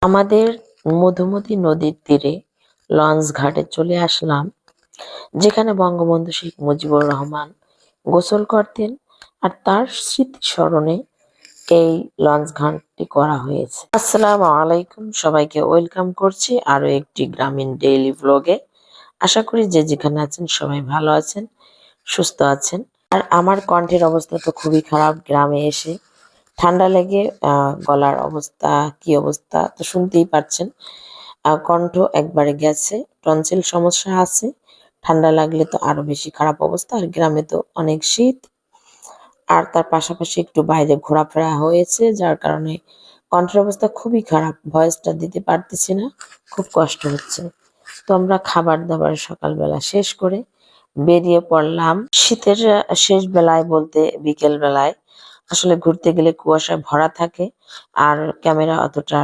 আমাদের মধুমতি নদীর তীরে লঞ্চ ঘাটে চলে আসলাম, যেখানে বঙ্গবন্ধু শেখ মুজিবুর রহমান গোসল করতেন। আর তার স্মৃতি স্মরণে এই লঞ্চ ঘাটটি করা হয়েছে। আসসালামু আলাইকুম, সবাইকে ওয়েলকাম করছি আরো একটি গ্রামীণ ডেইলি ব্লগে। আশা করি যে যেখানে আছেন সবাই ভালো আছেন, সুস্থ আছেন। আর আমার কণ্ঠের অবস্থা তো খুবই খারাপ। গ্রামে এসে ঠান্ডা লেগে গলার অবস্থা কি অবস্থা তো শুনতেই পারছেন। কণ্ঠ একবারে গেছে, টনসিল সমস্যা আছে। ঠান্ডা লাগলে তো আরো বেশি খারাপ অবস্থা। আর গ্রামে তো অনেক শীত, আর তার পাশাপাশি একটু বাইরে ঘোরাফেরা হয়েছে, যার কারণে কণ্ঠের অবস্থা খুবই খারাপ। ভয়েসটা দিতে পারতেছি না, খুব কষ্ট হচ্ছে। তো আমরা খাবার দাবার সকালবেলা শেষ করে বেরিয়ে পড়লাম শীতের শেষ বেলায়, বলতে বিকেল বেলায়। আসলে ঘুরতে গেলে কুয়াশায় ভরা থাকে, আর ক্যামেরা অতটা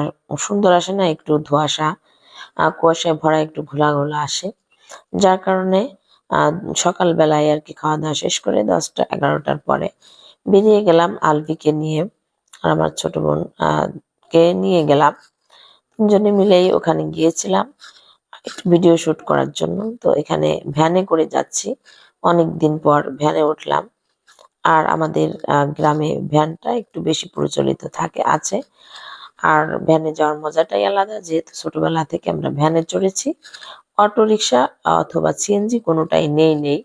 সুন্দর আসে না, একটু ধোঁয়াশা, কুয়াশায় ভরা, একটু ঘোলা ঘোলা আসে। যার কারণে আহ সকালবেলায় আর কি খাওয়া দাওয়া শেষ করে 10টা 11টার পরে বেরিয়ে গেলাম আলভিকে নিয়ে। আর আমার ছোট বোন কে নিয়ে গেলাম। তিনজনে মিলেই ওখানে গিয়েছিলাম একটু ভিডিও শুট করার জন্য। তো এখানে ভ্যানে করে যাচ্ছি, অনেক দিন পর ভ্যানে উঠলাম। আর আমাদের গ্রামে ভ্যানটা একটু বেশি প্রচলিত আছে। আর ভ্যানে যাওয়ার মজাটাই আলাদা, যেহেতু ছোটবেলা থেকে আমরা ভ্যানে চড়েছি। অটো রিক্সা অথবা সিএনজি কোনোটাই নেই।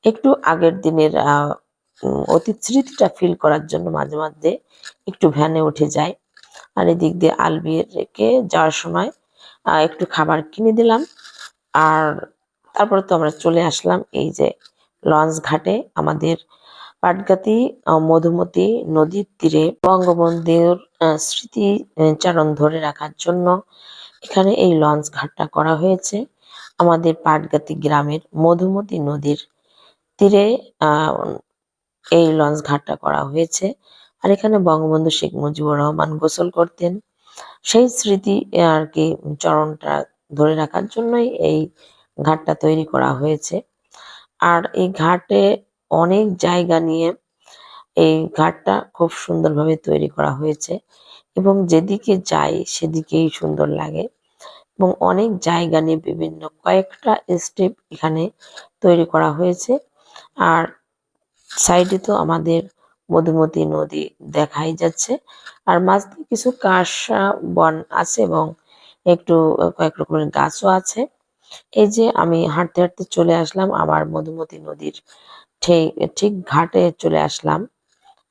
একটু আগের দিনের অতীত স্মৃতিটা ফিল করার জন্য মাঝে মাঝে একটু ভ্যানে উঠে যাই। আর এদিক দিয়ে আলবিরকে যাওয়ার সময় একটু খাবার কিনে দিলাম। আর তারপরে তো আমরা চলে আসলাম এই যে লঞ্চ ঘাটে, আমাদের পাটগাতি মধুমতি নদীর তীরে বঙ্গবন্ধুর স্মৃতি চারণ ধরে রাখার জন্য এখানে এই লঞ্চ ঘাটটা করা হয়েছে। আমাদের পাটগাতি গ্রামের মধুমতি নদীর তীরে আহ এই লঞ্চ ঘাটটা করা হয়েছে। আর এখানে বঙ্গবন্ধু শেখ মুজিবুর রহমান গোসল করতেন, সেই স্মৃতি আর কি চরণটা ধরে রাখার জন্যই এই ঘাটটা তৈরি করা হয়েছে। আর এই ঘাটে অনেক জায়গা নিয়ে এই ঘাটটা খুব সুন্দরভাবে তৈরি করা হয়েছে, এবং যেদিকে যাই সেদিকেই সুন্দর লাগে। এবং অনেক জায়গা নিয়ে বিভিন্ন কয়েকটা স্টেপ এখানে তৈরি করা হয়েছে। আর সাইডে তো আমাদের মধুমতি নদী দেখাই যাচ্ছে। আর মাঝ দিয়ে কিছু কাঁসা বন আছে, এবং একটু কয়েক রকমের গাছও আছে। এই যে আমি হাঁটতে হাঁটতে চলে আসলাম আবার মধুমতি নদীর ঠিক ঠিক ঘাটে চলে আসলাম।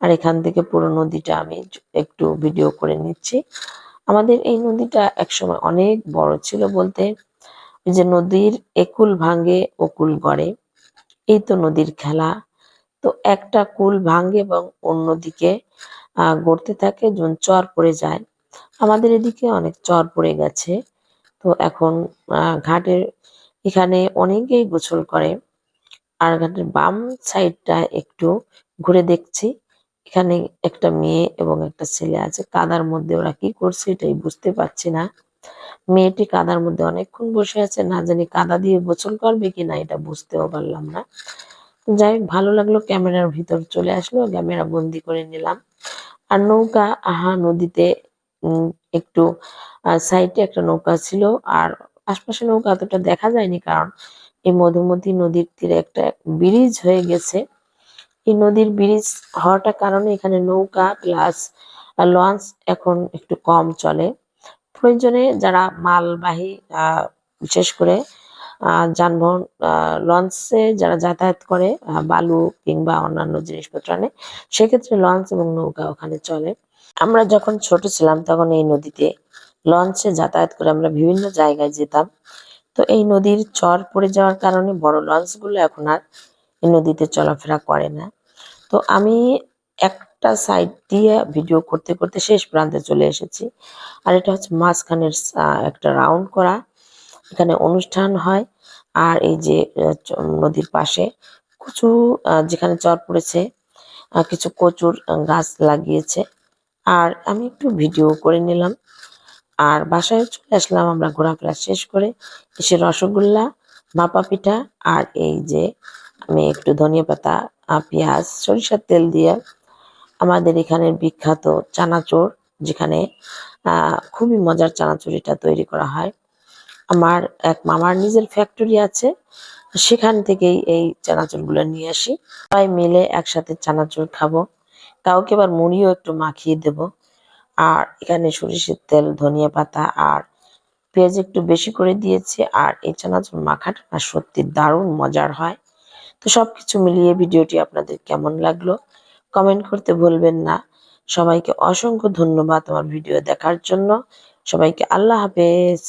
আর এখান থেকে পুরো নদীটা আমি একটু ভিডিও করে নিচ্ছি। আমাদের এই নদীটা একসময় অনেক বড় ছিল, বলতে ওই যে নদীর একুল ভাঙে ওকুল গড়ে, এই তো নদীর খেলা। তো একটা কুল ভাঙে এবং অন্যদিকে গড়তে থাকে, যখন চর পড়ে যায়। আমাদের এদিকে অনেক চর পড়ে গেছে। তো এখন ঘাটের এখানে অনেকেই গোসল করে। আর ঘাটের বাম সাইডটা একটু ঘুরে দেখছি, এখানে একটা মেয়ে এবং একটা ছেলে আছে। কাদার মধ্যে ওরা কি করছে এটাই বুঝতে পারছি না। মেয়েটি কাদার মধ্যে অনেকক্ষণ বসে আছে, না জানি কাদা দিয়ে গোসল করবে কিনা এটা বুঝতেও পারলাম না। যাই হোক, ভালো লাগলো, ক্যামেরার ভিতর চলে আসলো, ক্যামেরা বন্দি করে নিলাম। আর নৌকা, নদীতে উম একটু সাইডে একটা নৌকা ছিল। আর আশপাশে নৌকা অতটা দেখা যায়নি, কারণ এই মধুমতি নদীর তীরে একটা ব্রিজ হয়ে গেছে। এই নদীর ব্রিজ হওয়াটার কারণে এখানে নৌকা প্লাস লঞ্চ এখন একটু কম চলে। প্রয়োজনে যারা মালবাহী বিশেষ করে যানবাহন, লঞ্চে যারা যাতায়াত করে বালু কিংবা অন্যান্য জিনিসপত্র আনে, সেক্ষেত্রে লঞ্চ এবং নৌকা ওখানে চলে। আমরা যখন ছোট ছিলাম তখন এই নদীতে লঞ্চে যাতায়াত করে আমরা বিভিন্ন জায়গায় যেতাম। তো এই নদীর চর পড়ে যাওয়ার কারণে বড় লঞ্চগুলো এখন আর এই নদীতে চলাফেরা করে না। তো আমি একটা সাইড দিয়ে ভিডিও করতে করতে শেষ প্রান্তে চলে এসেছি। আর এটা হচ্ছে মাঝখানের একটা রাউন্ড করা, এখানে অনুষ্ঠান হয়। আর এই যে নদীর পাশে কচু, যেখানে চর পড়েছে, কিছু কচুর গাছ লাগিয়েছে। আর আমি একটু ভিডিও করে নিলাম। আর বাসায় চলে আসলাম আমরা ঘোরাফেরা শেষ করে। এসে রসগোল্লা, ভাপা পিঠা, আর এই যে আমি একটু ধনিয়া পাতা, পেঁয়াজ, সরিষার তেল দিয়ে আমাদের এখানের বিখ্যাত চানাচুর, যেখানে খুবই মজার চানাচুরিটা তৈরি করা হয়। আমার এক মামার নিজের ফ্যাক্টরি আছে, সেখান থেকেই এই চানাচুরগুলো নিয়ে আসি। সবাই মিলে একসাথে চানাচুর খাবো। কাউকে আবার মুড়িও একটু মাখিয়ে দেব। আর এখানে সরিষার তেল, ধনিয়া পাতা আর পেঁয়াজ একটু বেশি করে দিয়েছি। আর এই চানাচুর মাখাটা না সত্যি দারুণ মজার হয়। তো সবকিছু মিলিয়ে ভিডিওটি আপনাদের কেমন লাগলো কমেন্ট করতে ভুলবেন না। সবাইকে অসংখ্য ধন্যবাদ আমার ভিডিও দেখার জন্য। সবাইকে আল্লাহ হাফেজ।